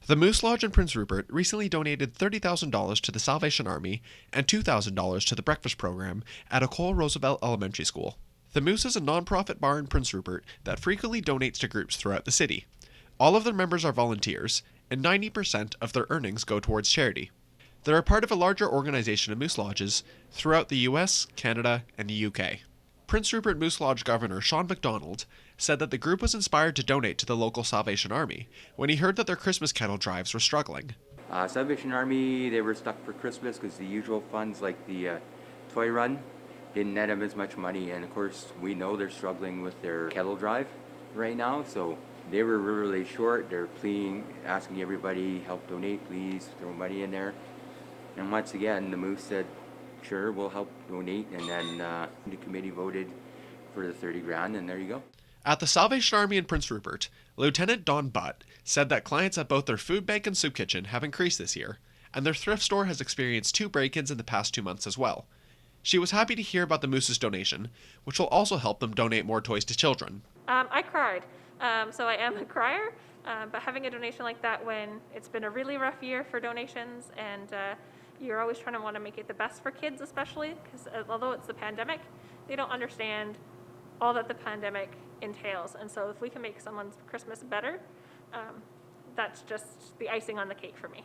The Moose Lodge in Prince Rupert recently donated $30,000 to the Salvation Army and $2,000 to the breakfast program at a Cole Roosevelt Elementary School. The Moose is a non-profit bar in Prince Rupert that frequently donates to groups throughout the city. All of their members are volunteers, and 90% of their earnings go towards charity. They're a part of a larger organization of Moose Lodges throughout the US, Canada, and the UK. Prince Rupert Moose Lodge Governor Sean MacDonald said that the group was inspired to donate to the local Salvation Army when he heard that their Christmas kettle drives were struggling. Salvation Army, they were stuck for Christmas because the usual funds like the toy run didn't net them as much money, and of course we know they're struggling with their kettle drive right now, so they were really short. They're pleading, asking everybody, help donate, please, throw money in there. And once again, the Moose said, sure, we'll help donate, and then the committee voted for the 30 grand, and there you go. At the Salvation Army in Prince Rupert, Lieutenant Don Butt said that clients at both their food bank and soup kitchen have increased this year, and their thrift store has experienced 2 break-ins in the past 2 months as well. She was happy to hear about the Moose's donation, which will also help them donate more toys to children. I cried, so I am a crier, but having a donation like that when it's been a really rough year for donations, and you're always trying to want to make it the best for kids, especially because although it's the pandemic, they don't understand all that the pandemic entails. And so if we can make someone's Christmas better, that's just the icing on the cake for me.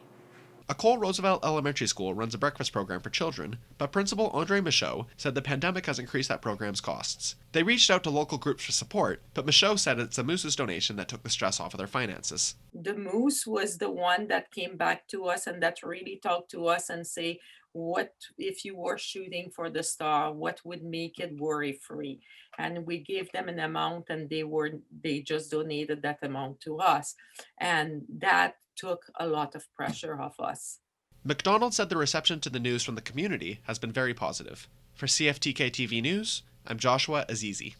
A Cole Roosevelt Elementary School runs a breakfast program for children, but Principal Andre Michaud said the pandemic has increased that program's costs. They reached out to local groups for support, but Michaud said it's the Moose's donation that took the stress off of their finances. The Moose was the one that came back to us and that really talked to us and say, what if you were shooting for the star, what would make it worry free? And we gave them an amount, and they just donated that amount to us, and that took a lot of pressure off us. MacDonald said the reception to the news from the community has been very positive. For CFTK-TV News, I'm Joshua Azizi.